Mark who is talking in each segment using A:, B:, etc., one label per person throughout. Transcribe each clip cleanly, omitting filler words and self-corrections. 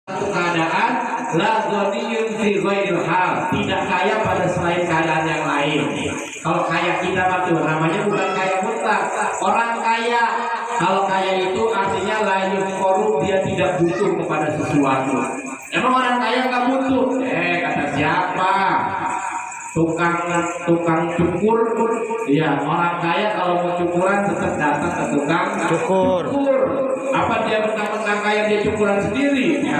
A: satu keadaan la ghaniyun fi ghairil hal, tidak kaya pada selain keadaan yang lain. Kalau kaya kita mah tuh namanya bukan kaya mutlak. Orang kaya, kalau kaya itu artinya la yuqoru, dia tidak butuh kepada sesuatu. Emang orang kaya nggak butuh? Kata siapa? Tukang cukur. Ya, orang kaya kalau mau cukuran tetap datang ke tukang cukur. Apa dia mentang-mentang kaya dia cukuran sendiri? Ya,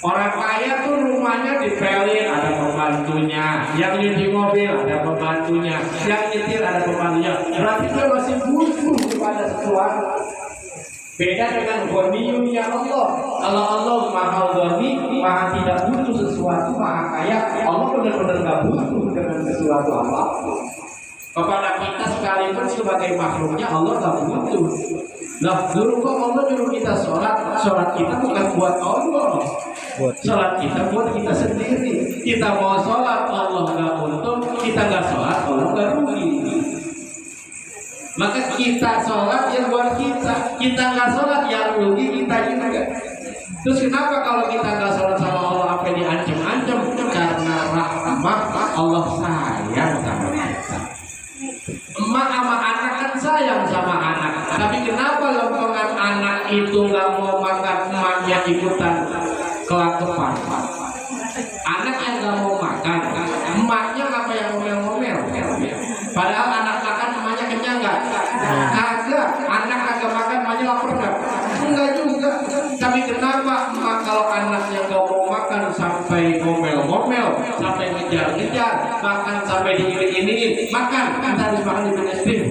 A: orang kaya tuh rumahnya dipelin, ada pembantunya. Yang nyuci mobil ada pembantunya. Yang nyetir ada pembantunya. Berarti dia masih butuh kepada sesuatu. Beda dengan ghaniynya Allah. Kalau Allah maha ghani, maha tidak butuh sesuatu, maha kaya, Allah benar-benar gak butuh dengan sesuatu apapun. Kepada kita sekalipun sebagai makhluknya Allah gak butuh. Nah, dulu kok Allah nyuruh kita sholat kita bukan buat Allah. Sholat kita buat kita sendiri. Kita mau sholat Allah gak untung, kita gak sholat Allah gak rugi. Maka kita sholat yang buat kita nggak sholat yang rugi kita juga. Terus kenapa kalau kita nggak sholat sama Allah apa diancam-ancam? Karena rahmat Allah sayang sama kita. Emak sama anak kan sayang sama anak. Tapi kenapa longkongan anak itu nggak mau makan, emaknya ikutan kelakuan? Anak yang nggak mau makan, emaknya apa yang ngomel-ngomel? Padahal anak makan emaknya kenyang nggak? Kagak. Anak kagak makan emaknya lapar nggak? Enggak juga. Tapi kenapa emak kalau anaknya nggak mau makan sampai ngomel-ngomel, sampai ngejar-ngejar, makan sampai diiling-ilingin, makan kan harus makan di mainstream.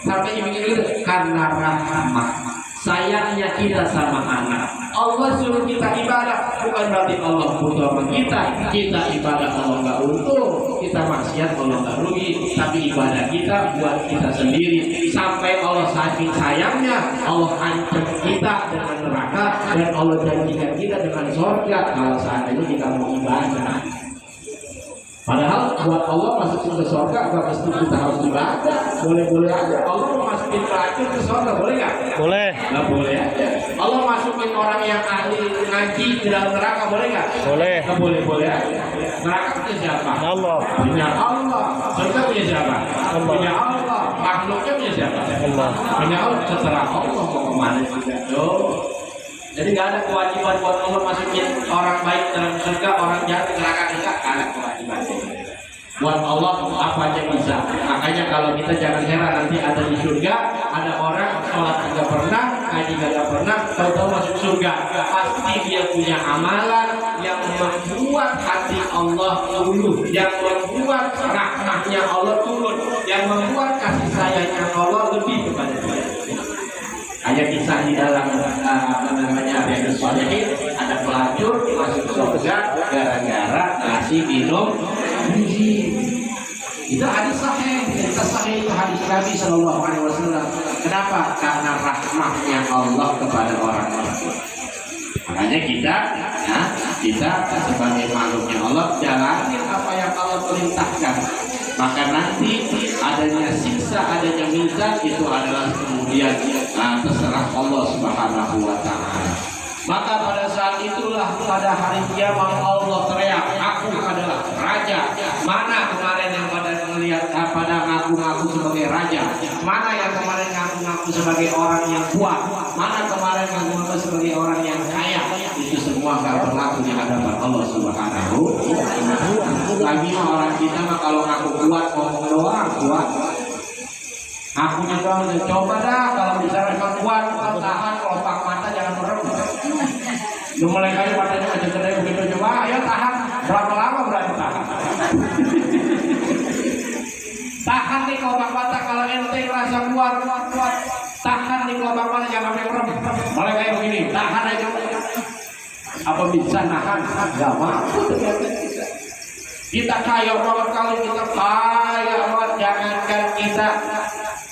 A: Sampai iling-iling karena rahmat. Sayangnya kita sama anak. Allah suruh kita ibadah, bukan berarti Allah butuh sama kita. Kita ibadah Allah nggak untung, kita maksiat Allah nggak rugi. Tapi ibadah kita buat kita sendiri. Sampai Allah saking sayangnya, Allah ancam kita dengan neraka dan Allah janjikan kita dengan surga kalau seandainya kita mau ibadah. Padahal buat Allah masukin ke surga gak mesti kita harus ibadah. Boleh-boleh aja. Allah mau masukin racun ke surga, boleh gak? Boleh. Gak boleh aja. Allah masukin orang yang ahli ngaji ke dalam neraka, boleh gak? Boleh. Gak boleh-boleh aja. Neraka punya siapa? Allah. Punya Allah. Surga punya siapa? Allah. Punya Allah. Makhluknya punya siapa? Allah. Punya Allah. Setelah Allah mau kemana juga. Jadi gak ada kewajiban buat Allah masukin orang baik dalam surga, orang jahat ke neraka, enggak ada kewajiban. Buat Allah apa aja bisa. Makanya kalau kita jangan heran nanti ada di surga, ada orang sholat tidak pernah, ngaji tidak pernah, tahu-tahu masuk surga. Pasti dia punya amalan yang membuat hati Allah luluh, yang membuat rahmatnya Allah turun, yang membuat kasih sayangnya Allah lebih kepada dia. Kayak kisah di dalam Riyadhus Shalihin, ada pelacur masuk surga gara-gara ngasih minum gizi. Itu hadis sahih, cerita sahih itu hadis Nabi Shallallahu Alaihi Wasallam. Kenapa? Karena rahmatnya Allah kepada orang-orang. Makanya kita sebagai makhluknya Allah jalani apa yang Allah perintahkan. Maka nanti adanya siksa, adanya mizan itu adalah kemudian terserah Allah Subhanahu wa Ta'ala. Maka pada saat itulah pada hari kiamat Allah teriak, aku adalah raja. Mana kemarin yang pada melihat pada ngaku-ngaku sebagai raja? Mana yang kemarin ngaku-ngaku sebagai orang yang kuat? Mana kemarin ngaku-ngaku sebagai orang yang kaya? Itu semua gak berlaku di hadapan Allah Subhanahu wa Ta'ala. Lagi orang kita mah kalau ngaku kuat ngomong doang kuat. Aku juga coba dah kalau bicara kuat tahan, kelopak mata jangan merem. Lu mulai kali matanya aja gede begitu coba, ayo tahan. Berapa lama berarti tahan? Tahan nih kelopak mata kalau ente ngerasa kuat. Tahan nih kelopak mata jangan sampai merem. Mulai kayak begini, tahan aja. Apa bisa nahan? Gak mampu ternyata kita. Kita kaya banget kalau kita kaya banget, jangankan kita.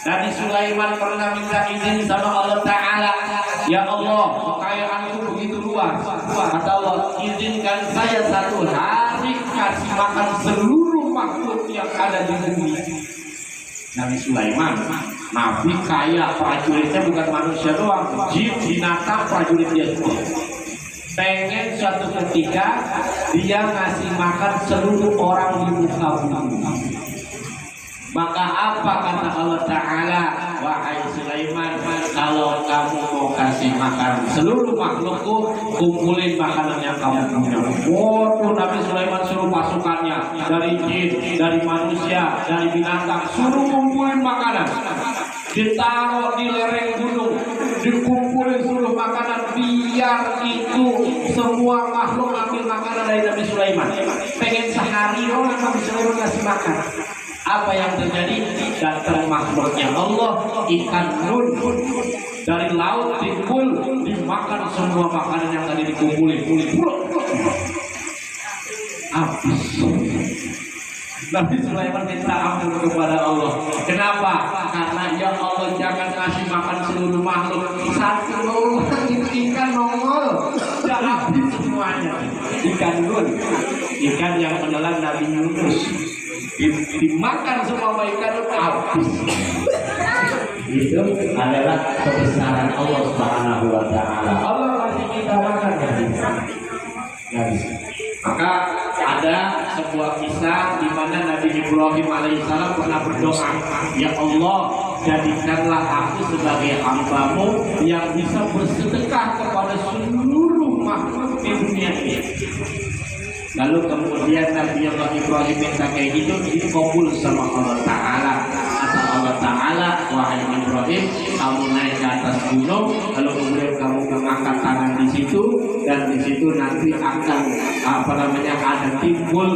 A: Nabi Sulaiman pernah minta izin sama Allah Ta'ala, ya Allah, kekayaanku begitu luas. Kata Allah, izinkan saya satu hari kasih makan seluruh makhluk yang ada di bumi. Nabi Sulaiman Nabi kaya, prajuritnya bukan manusia doang, jin, binatang, prajurit dia semua. Pengen suatu ketika dia ngasih makan seluruh orang di muka bumi. Maka apa kata Allah Ta'ala, wahai Sulaiman, kalau kamu mau kasih makan seluruh makhlukku, kumpulin makanan yang kamu punya. Waduh, Nabi Sulaiman suruh pasukannya dari jin, dari manusia, dari binatang, suruh kumpulin makanan, ditaruh di lereng gunung, dikumpulin seluruh makanan, biar itu semua makhluk ambil makanan dari Nabi Sulaiman. Pengen sehari orang Nabi Sulaiman kasih makan. Apa yang terjadi? Datang makhluknya Allah, ikan nun dari laut timbul, dimakan semua makanan yang tadi dikumpulin. Habis. Nabi Sulaiman minta ampun kepada Allah. Kenapa? Karena ya Allah, jangan kasih makan seluruh makhluk. Satu orang itu ikan nongol, sudah habis semuanya. Ikan nun, ikan yang menelan Nabi Yunus, dimakan semua ikan habis. Itu adalah kebesaran Allah Subhanahu wa Ta'ala. Allah masih kita makan nggak bisa. Maka ada sebuah kisah di mana Nabi Ibrahim alaihissalam pernah berdoa, ya Allah, jadikanlah aku sebagai hamba-Mu yang bisa bersedekah kepada seluruh makhluk di dunia ini. Lalu kemudian Nabi Ibrahim minta kayak gitu, dikabul sama Allah Ta'ala. Kata Allah Ta'ala, wahai Ibrahim, kamu naik ke atas gunung, lalu kemudian kamu mengangkat tangan di situ, dan di situ nanti akan ada timbul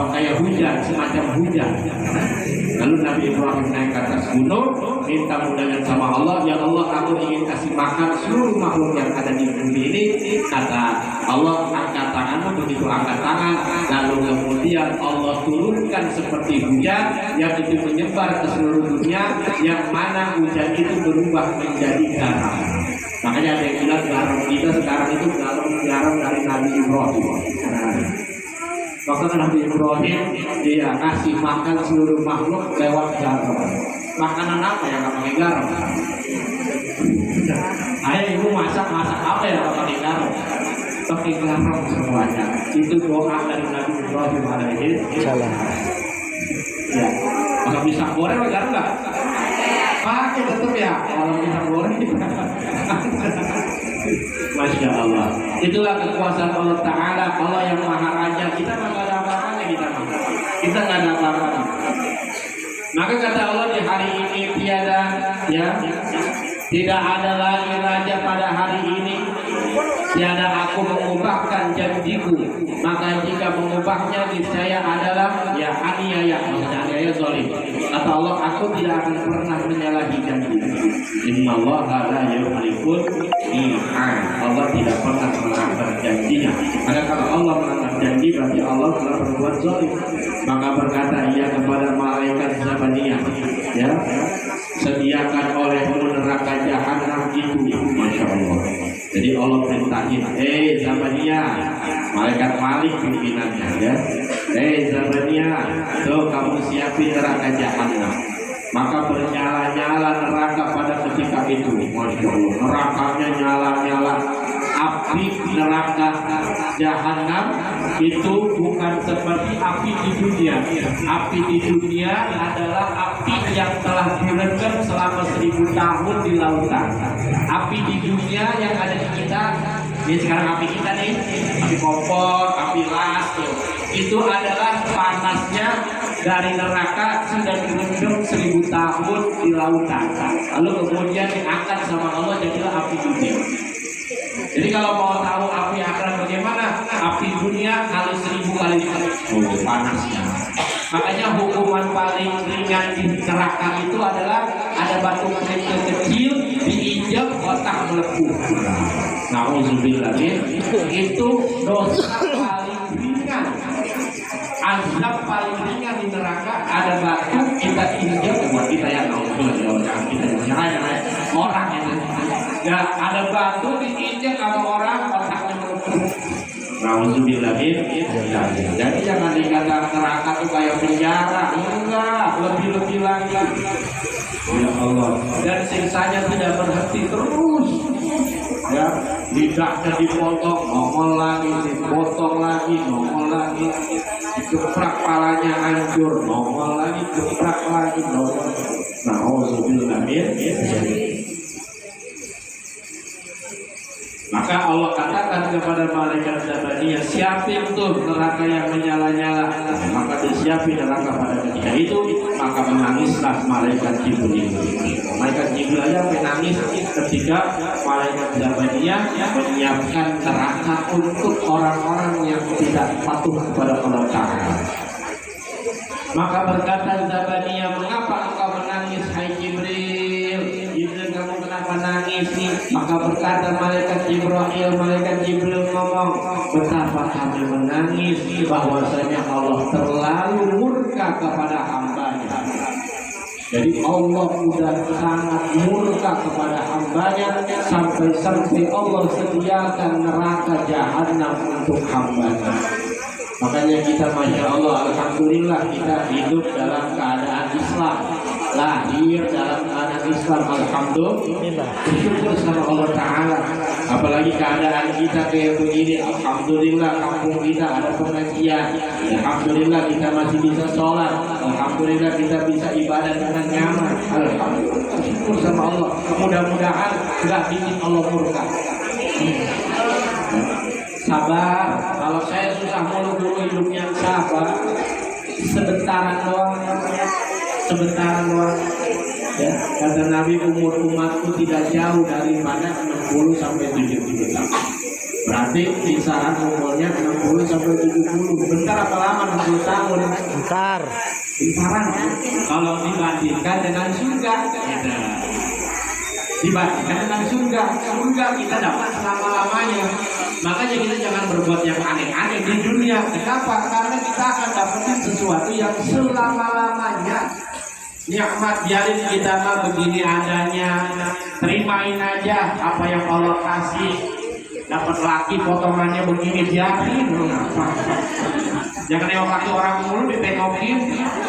A: kayak hujan, semacam hujan. Lalu Nabi Ibrahim naik ke atas gunung, minta undangan sama Allah, ya Allah, aku ingin kasih makan seluruh makhluk yang ada di bumi ini. Kata Allah, angkat tanganmu. Begitu angkat tangan, lalu kemudian Allah turunkan seperti hujan yang itu menyebar ke seluruh dunia, yang mana hujan itu berubah menjadi garam. Makanya ada yang bilang garam kita sekarang itu garam dari Nabi Ibrahim. Waktu Nabi Ibrahim dia kasih makan seluruh makhluk lewat garam. Makanan apa yang nggak pakai garam? Ayah ibu masak apa yang nggak pakai garam? Pakai garam semuanya. Itu doa dari Nabi Ibrahim alaihissalam. Ya, kalau bisa goreng garam nggak? Pakai tetap ya. Kalau bisa goreng. Masya Allah. Itulah kekuasaan Allah Ta'ala. Allah yang Maha Raja. Kita nggak ada apa-apanya, kita nggak ada apa-apanya. Maka kata Allah, di hari ini tidak ada lagi raja pada hari ini. Tiada aku mengubahkan janjiku. Maka jika mengubahnya, niscaya adalah aniaya. Maksudnya aniaya zalim. Kata Allah, aku tidak akan pernah menyalahi janji. Innallaha la yukhliful mi'ad. Allah tidak pernah melanggar janjinya. Maka kalau Allah melanggar janji, berarti Allah telah berbuat zalim. Maka berkata ia kepada malaikat Zabaniyah, ya, sediakan olehmu neraka jahanam itu. Masya Allah. Jadi Allah perintahin, Zabaniyah, malaikat Malik pimpinannya, ya, Zabaniyah, tuh kamu siapin neraka jahanam. Maka bernyala-nyala neraka pada ketika itu. Masya Allah, nerakanya nyala-nyala. Api neraka jahanam itu bukan seperti api di dunia. Api di dunia adalah api yang telah direndam selama 1000 tahun di lautan. Api di dunia yang ada di kita, ini sekarang api kita nih, api kompor, api las, itu adalah panasnya dari neraka sudah direndam 1000 tahun di lautan. Lalu kemudian diangkat sama Allah jadilah api dunia. Jadi kalau mau tahu api akhirat bagaimana, api dunia kali 1000 kali panasnya. Makanya hukuman paling ringan di neraka itu adalah ada batu kerikil kecil diinjak otak melepuh. Nauzubillah, itu dosa paling ringan. Azab paling ringan di neraka ada batu kita injak, buat kita yang nauzubillah, kita yang orang itu. Ya, ada batu diinjak sama orang, otaknya melepuh. Nauzubillah. Jadi jangan dikata neraka itu kayak penjara, enggak, lebih lagi. Ya Allah, dan siksanya tidak berhenti terus. Ya, lidahnya dipotong, nongol lagi, dipotong lagi, nongol lagi, dikeprak palanya hancur, nongol lagi, keprak lagi, nongol. Nauzubillah min dzalik. Maka Allah katakan kepada malaikat Zabaniyah, siapin tuh neraka yang menyala-nyala. Maka disiapin neraka pada ketika itu, maka menangislah malaikat Jibril. Malaikat Jibril aja menangis ketika malaikat Zabaniyah menyiapkan neraka untuk orang-orang yang tidak patuh kepada Allah Ta'ala. Maka berkata Zabaniyah, mengapa engkau menangis hai Jibril? Jibril, kamu kenapa nangis nih? Maka berkata malaikat Jibril ngomong, betapa kami menangis bahwasanya Allah terlalu murka kepada hambanya. Jadi Allah sudah sangat murka kepada hambanya, sampai-sampai Allah sediakan neraka jahanam untuk hambanya. Makanya kita Masya Allah, Alhamdulillah kita hidup dalam keadaan Islam, lahir dalam keadaan Islam, Alhamdulillah, bersyukur sama Allah Ta'ala. Apalagi keadaan kita kayak begini, Alhamdulillah kampung kita ada pengajian, Alhamdulillah kita masih bisa sholat, Alhamdulillah kita bisa ibadah dengan nyaman, Alhamdulillah, bersyukur sama Allah. Mudah-mudahan gak bikin Allah murka. Sabar, kalau saya susah mulu dulu hidupnya sabar. Sebentaran doang. Ya, kata Nabi, umur umatku tidak jauh daripada 60 sampai 70 tahun. Berarti kisaran umurnya 60 sampai 70. Bentar apa lama 60 tahun? Bentar. Bentaran. Kalau dibandingkan dengan surga, dibandingkan dengan surga kita dapat selama-lamanya. Makanya kita jangan berbuat yang aneh-aneh di dunia. Kenapa? Karena kita akan dapetin sesuatu yang selama-lamanya. Nikmat biarin kita mah begini adanya, terimain aja apa yang Allah kasih. Dapat laki potongannya begini, biarin. Jangan nengok laki orang mulu ditengokin,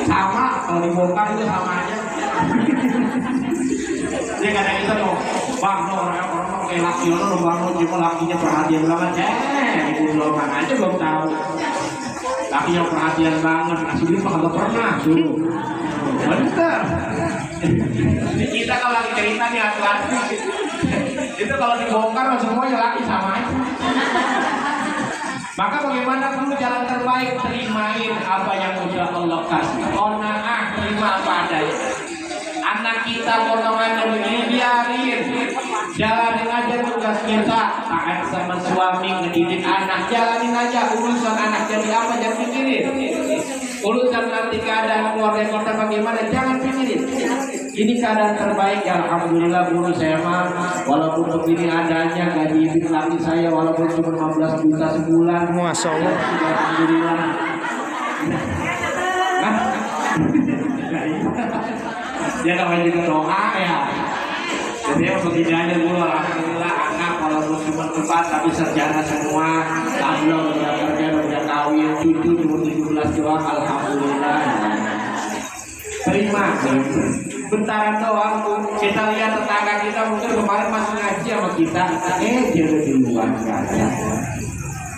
A: sama kalau dibongkar itu sama aja. Dia kadang kita loh, bang orang kayak laki lo bang lo cuma lakinya perhatian banget, ibu belum aja belum tahu. Lakinya perhatian banget, ngasih duit mah nggak pernah tuh. Bener. Kita kalau lagi cerita nih hati-hati, itu kalau dibongkar semuanya laki sama aja. Maka bagaimana dulu jalan terbaik, terimain apa yang udah Allah kasih. Qanaah, terima apa adanya. Anak kita potongannya begini, biarin. Jalanin aja tugas kita. Taat sama suami, ngedidik anak, jalanin aja. Urusan anak jadi apa, jangan pikirin. Urusan nanti keadaan keluarga kita bagaimana, jangan pikirin. Ini keadaan terbaik, ya Alhamdulillah. Guru saya mah walaupun begini adanya, gaji ibu laki saya walaupun cuma 15 juta sebulan, Masya Allah, Alhamdulillah. Dia namanya juga doa ya. Jadi setidaknya guru alhamdulillah anak walaupun cuma 4 tapi sarjana semua, alhamdulillah udah kerja, udah kawin, cucu cuma 17 doang, alhamdulillah. Terima. Bentaran doang kita lihat tetangga kita mungkin kemarin masih ngaji sama kita, dia udah di luar kaca.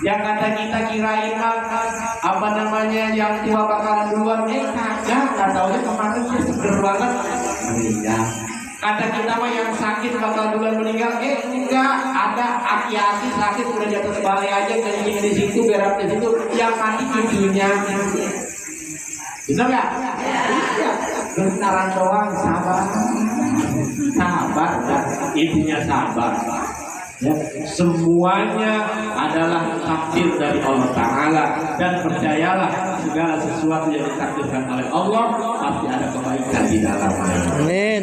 A: Yang kata kita kirain apa namanya yang tua bakalan duluan, kagak, nggak taunya kemarin dia seger banget meninggal. Kata kita mah yang sakit bakal duluan meninggal, enggak, ada aki-aki sakit udah di atas balai aja, kencing di situ, berak di situ, yang mati cucunya. Betul nggak? Iya. Bentaran doang, sabar, intinya sabar. Ya, semuanya adalah takdir dari Allah Ta'ala, dan percayalah segala sesuatu yang ditakdirkan oleh Allah pasti ada kebaikan di dalamnya. Amin.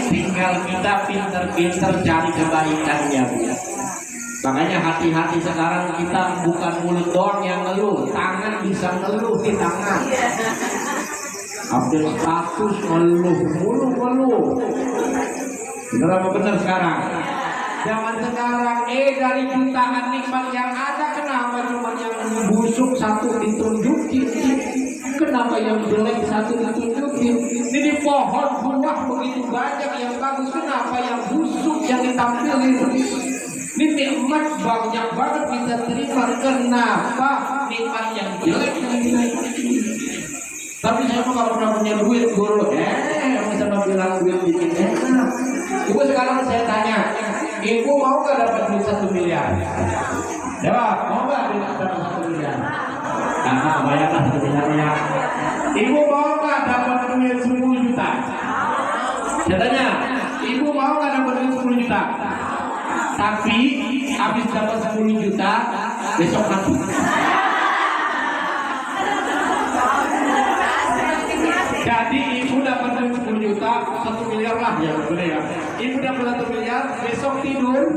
A: Tinggal kita pinter-pinter cari kebaikannya. Makanya hati-hati sekarang, kita bukan mulut doang yang ngeluh, tangan bisa ngeluh di tangan. Update status ngeluh mulu. Bener apa bener sekarang? Zaman sekarang dari jutaan nikmat yang ada, kenapa cuma yang busuk satu ditunjukin? kenapa yang jelek satu ditunjukin? Ini di pohon buah begitu banyak yang bagus, kenapa yang busuk yang ditampilin? Ini nikmat banyak banget kita terima, kenapa nikmat yang jelek yang ditampilin? Tapi saya mah kalau pernah punya duit guru, sama bilang duit bikin enak. Ibu sekarang saya tanya, ibu mau nggak dapat duit 1 miliar? Jawab, mau nggak dapat 1 miliar? Nah, bayarlah 1 miliar ya. Ibu mau nggak dapat duit 10 juta? Saya tanya, ibu mau nggak dapat duit 10 juta? Tapi habis dapat 10 juta, besok mati. Jadi ibu dapat duit 10 juta, 1 miliar lah ya, boleh ya. Ibu dapat 1 miliar, besok tidur,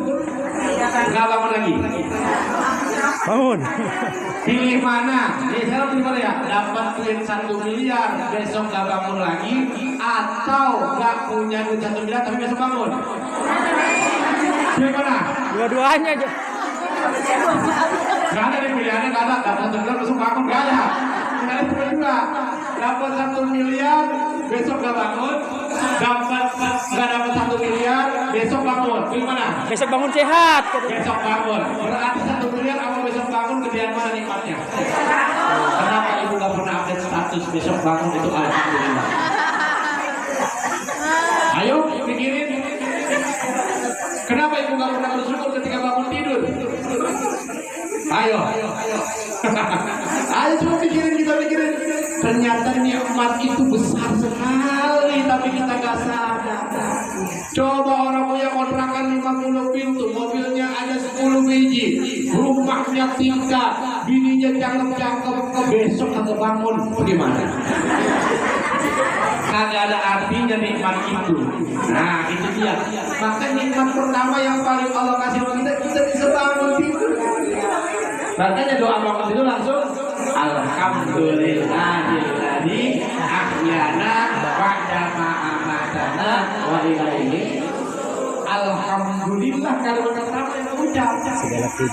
A: nggak bangun lagi.
B: Bangun.
A: Pilih mana? Saya pilih mana ya? Dapat duit 1 miliar, besok nggak bangun lagi, atau nggak punya duit 1 miliar tapi besok bangun. Pilih mana?
B: Dua-duanya aja.
A: Gak ada di pilihannya, gak ada. Dapat 1 miliar besok bangun, gak ada. Ada cuma dua. Dapat 1 miliar, besok gak bangun. Gak dapat 1 miliar, besok bangun. Gimana?
B: Besok bangun sehat.
A: Besok bangun. Berarti 1 miliar apa besok bangun, gedean mana nikmatnya? Kenapa ibu gak pernah update status besok bangun itu alhamdulillah? Ayo pikirin. Kenapa ibu gak pernah bersyukur ketika bangun tidur? Ayo. Ayo coba pikirin, kita pikirin. Ternyata nikmat itu besar sekali, tapi kita gak sadar. Coba orang punya kontrakan 50 pintu, mobilnya ada 10 biji, rumahnya 3, bininya cakep-cakep, besok kagak bangun, bagaimana? Kagak ada artinya nikmat itu. Nah itu dia. Maka nikmat pertama yang paling Allah kasih kita bisa bangun tidur. Makanya doa bangun itu langsung Alhamdulillahilladzi ahyana ba'da ma amatana wa ilaihi. Alhamdulillah kalimat pertama yang ucap.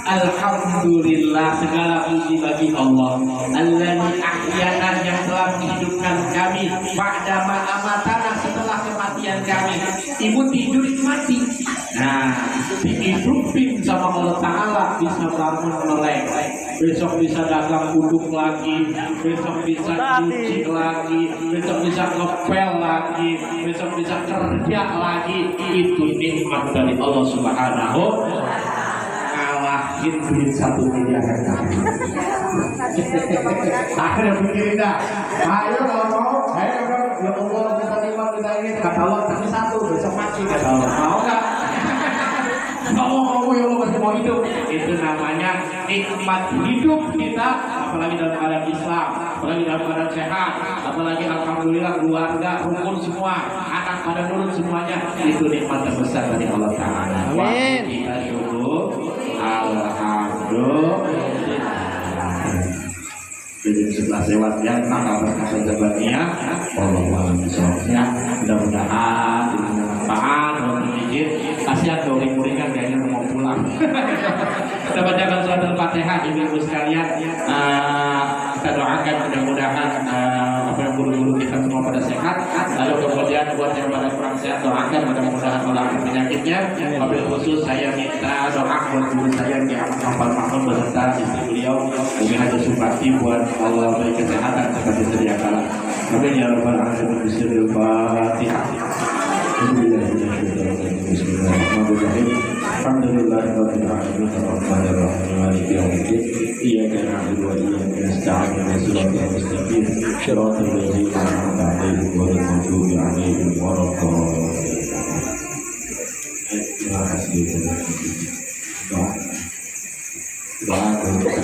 A: Alhamdulillah segala puji bagi Allah. Alladzi ahyana yang telah menghidupkan kami ba'da ma amatana setelah kematian kami. Ibu tidur mati. Nah, dihidupin sama Allah Ta'ala bisa bangun melek. Besok bisa dagang duduk lagi, besok bisa cuci lagi, besok bisa ngepel lagi, besok bisa kerja lagi. Itu nikmat dari Allah Subhanahu. Ngalahin duit 1 miliar. Akhirnya pikirin dah. Ayo kalau mau, ayo ya Allah kita nikmat kita ini kata Allah tapi 1 besok mati kata Allah. Mau nggak? Mau ya Allah masih mau hidup. Itu namanya nikmat hidup kita, apalagi dalam keadaan Islam, apalagi dalam keadaan sehat, apalagi alhamdulillah keluarga rukun semua, anak pada nurut semuanya. Itu nikmat terbesar dari Allah Ta'ala.
B: Amin.
A: Kita syukur. Alhamdulillah. Jadi 11 lewat ya, maka berkata jabatnya Allah ya, mudah-mudahan bermanfaat dan berpikir. Kasihan murid-murid kan kayaknya mau pulang. Kita bacakan surat Al-Fatihah ibu-ibu sekalian. Kita doakan mudah-mudahan apa yang guru-guru kita semua pada sehat. Lalu kemudian buat yang pada kurang sehat doakan mudah-mudahan Allah penyakitnya. Wabil khusus saya minta doa buat guru saya yang Muhammad Mahmud beserta istri beliau Umi Haji Supati buat Allah beri kesehatan seperti sedia kala. Amin ya rabbal alamin. Bismillahirrahmanirrahim. Bismillahirrahmanirrahim. Alhamdulillahirabbil alamin arrahmanir rahim maliki yaumiddin. Iyyaka na'budu wa iyyaka nasta'in ihdinas siratal mustaqim shiratal ladzina an'amta 'alaihim ghairil maghdubi 'alaihim waladdallin. Terima kasih. Doa untuk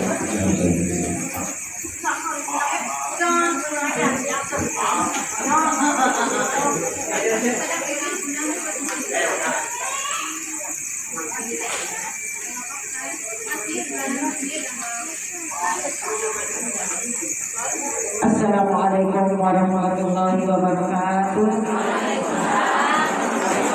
C: Assalamualaikum warahmatullahi wabarakatuh.